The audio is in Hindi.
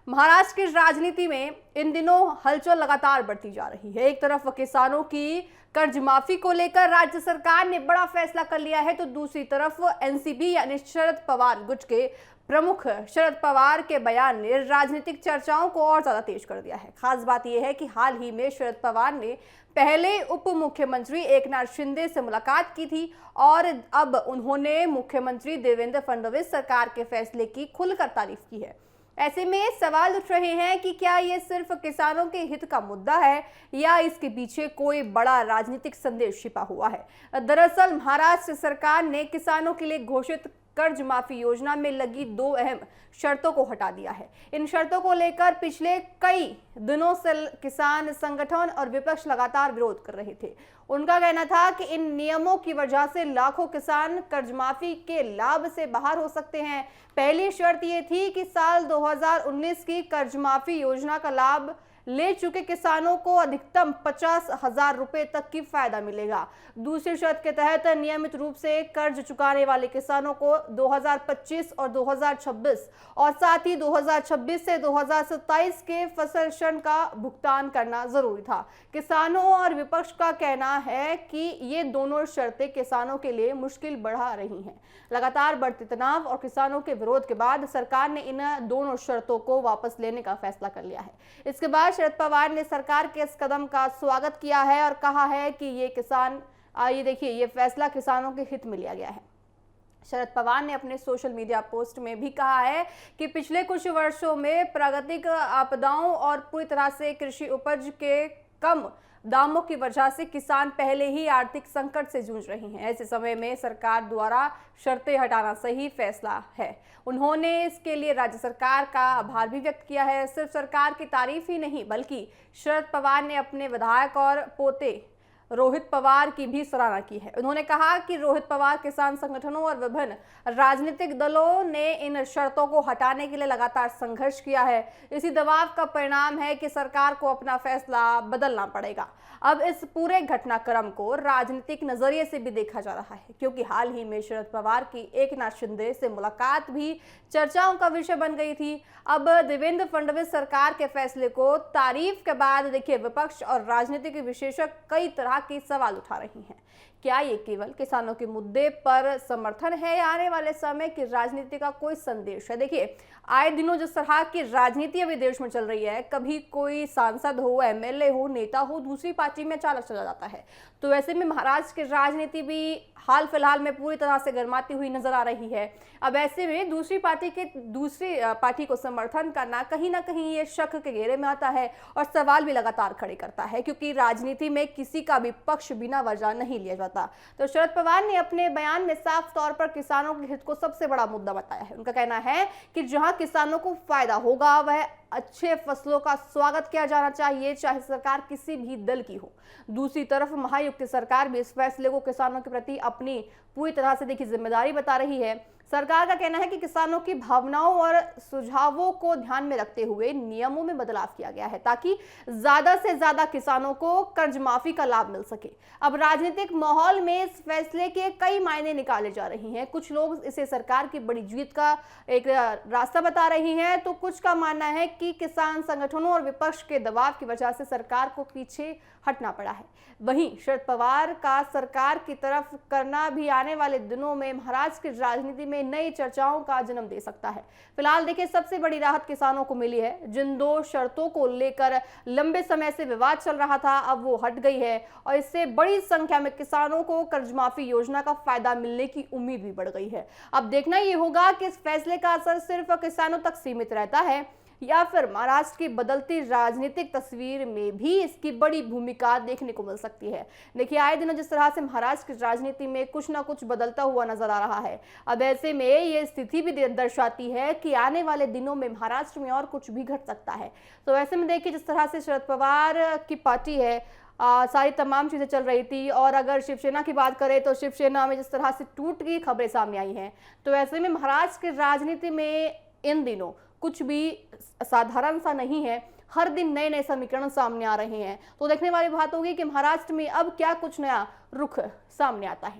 महाराष्ट्र की राजनीति में इन दिनों हलचल लगातार बढ़ती जा रही है। एक तरफ किसानों की कर्ज माफी को लेकर राज्य सरकार ने बड़ा फैसला कर लिया है, तो दूसरी तरफ एनसीपी यानी शरद पवार गुट के प्रमुख शरद पवार के बयान ने राजनीतिक चर्चाओं को और ज्यादा तेज कर दिया है। खास बात यह है कि हाल ही में शरद पवार ने पहले उप मुख्यमंत्री एकनाथ शिंदे से मुलाकात की थी और अब उन्होंने मुख्यमंत्री देवेंद्र फडणवीस सरकार के फैसले की खुलकर तारीफ की है। ऐसे में सवाल उठ रहे हैं कि क्या ये सिर्फ किसानों के हित का मुद्दा है या इसके पीछे कोई बड़ा राजनीतिक संदेश छिपा हुआ है। दरअसल महाराष्ट्र सरकार ने किसानों के लिए घोषित कर्ज माफी योजना में लगी दो अहम शर्तों को हटा दिया है। इन शर्तों को लेकर पिछले कई दिनों से किसान संगठन और विपक्ष लगातार विरोध कर रहे थे। उनका कहना था कि इन नियमों की वजह से लाखों किसान कर्ज माफी के लाभ से बाहर हो सकते हैं। पहली शर्त ये थी कि साल 2019 की कर्ज माफी योजना का लाभ ले चुके किसानों को अधिकतम 50,000 रुपए तक की फायदा मिलेगा। दूसरी शर्त के तहत नियमित रूप से कर्ज चुकाने वाले किसानों को 2025 और 2026 और साथ ही 2026 से 2027 के फसल ऋण का भुगतान करना जरूरी था। किसानों और विपक्ष का कहना है कि ये दोनों शर्तें किसानों के लिए मुश्किल बढ़ा रही हैं। लगातार बढ़ते तनाव और किसानों के विरोध के बाद सरकार ने इन दोनों शर्तों को वापस लेने का फैसला कर लिया है। इसके बाद शरद पवार ने सरकार के इस कदम का स्वागत किया है और कहा है कि ये फैसला किसानों के हित में लिया गया है। शरद पवार ने अपने सोशल मीडिया पोस्ट में भी कहा है कि पिछले कुछ वर्षों में प्राकृतिक आपदाओं और पूरी तरह से कृषि उपज के कम दामों की वजह से किसान पहले ही आर्थिक संकट से जूझ रहे हैं। ऐसे समय में सरकार द्वारा शर्तें हटाना सही फैसला है। उन्होंने इसके लिए राज्य सरकार का आभार भी व्यक्त किया है। सिर्फ सरकार की तारीफ ही नहीं बल्कि शरद पवार ने अपने विधायक और पोते रोहित पवार की भी सराहना की है। उन्होंने कहा कि रोहित पवार किसान संगठनों और विभिन्न राजनीतिक दलों ने इन शर्तों को हटाने के लिए लगातार संघर्ष किया है। इसी दबाव का परिणाम है कि सरकार को अपना फैसला बदलना पड़ेगा। अब इस पूरे घटनाक्रम को राजनीतिक नजरिए से भी देखा जा रहा है, क्योंकि हाल ही में शरद पवार की एकनाथ शिंदे से मुलाकात भी चर्चाओं का विषय बन गई थी। अब देवेंद्र फडणवीस सरकार के फैसले को तारीफ के बाद देखिए विपक्ष और राजनीतिक विशेषज्ञ कई तरह के सवाल उठा रही हैं। क्या ये केवल किसानों के मुद्दे पर समर्थन है या आने वाले समय की राजनीति का कोई संदेश है? देखिए आए दिनों जिस तरह की राजनीति अभी देश में चल रही है, कभी कोई सांसद हो, एमएलए हो, नेता हो दूसरी पार्टी में अचानक चला जाता है। तो ऐसे में महाराष्ट्र की राजनीति भी हाल फिलहाल में पूरी तरह से गर्माती हुई नजर आ रही है। अब ऐसे में दूसरी पार्टी को समर्थन करना कहीं ना कहीं ये शक के घेरे में आता है और सवाल भी लगातार खड़े करता है, क्योंकि राजनीति में किसी का भी पक्ष बिना वजह नहीं लिया जाता। तो शरद पवार ने अपने बयान में साफ तौर पर किसानों के हित को सबसे बड़ा मुद्दा बताया है। उनका कहना है कि जहां किसानों को फायदा होगा वह अच्छे फसलों का स्वागत किया जाना चाहिए, चाहे सरकार किसी भी दल की हो। दूसरी तरफ महायुक्त सरकार भी इस फैसले को किसानों के प्रति अपनी पूरी तरह से देखिए जिम्मेदारी बता रही है। सरकार का कहना है कि किसानों की भावनाओं और सुझावों को ध्यान में रखते हुए नियमों में बदलाव किया गया है, ताकि ज्यादा से ज्यादा किसानों को कर्ज माफी का लाभ मिल सके। अब राजनीतिक माहौल में इस फैसले के कई मायने निकाले जा रहे हैं। कुछ लोग इसे सरकार की बड़ी जीत का एक रास्ता बता रहे हैं, तो कुछ का मानना है कि किसान संगठनों और विपक्ष के दबाव की वजह से सरकार को पीछे हटना पड़ा है। वहीं शरद पवार का सरकार की तरफ करना भी आने वाले दिनों में महाराष्ट्र की राजनीति में नई चर्चाओं का जन्म दे सकता है। फिलहाल देखिए सबसे बड़ी राहत किसानों को मिली है। जिन दो शर्तों को लेकर लंबे समय से विवाद चल रहा था, अब वो हट गई है और इससे बड़ी संख्या में किसानों को कर्ज माफी योजना का फायदा मिलने की उम्मीद भी बढ़ गई है। अब देखना ये होगा कि इस फैसले का असर सिर्फ किसानों तक सीमित रहता है या फिर महाराष्ट्र की बदलती राजनीतिक तस्वीर में भी इसकी बड़ी भूमिका देखने को मिल सकती है। देखिए आए दिनों जिस तरह से महाराष्ट्र की राजनीति में कुछ ना कुछ बदलता हुआ नजर आ रहा है, अब ऐसे में ये स्थिति भी दर्शाती है कि आने वाले दिनों में महाराष्ट्र में और कुछ भी घट सकता है। तो ऐसे में देखिए जिस तरह से शरद पवार की पार्टी है, सारी तमाम चीजें चल रही थी, और अगर शिवसेना की बात करें तो शिवसेना में जिस तरह से टूट की खबरें सामने आई हैं, तो ऐसे में महाराष्ट्र की राजनीति में इन दिनों कुछ भी साधारण सा नहीं है। हर दिन नए नए समीकरण सामने आ रहे हैं। तो देखने वाली बात होगी कि महाराष्ट्र में अब क्या कुछ नया रुख सामने आता है।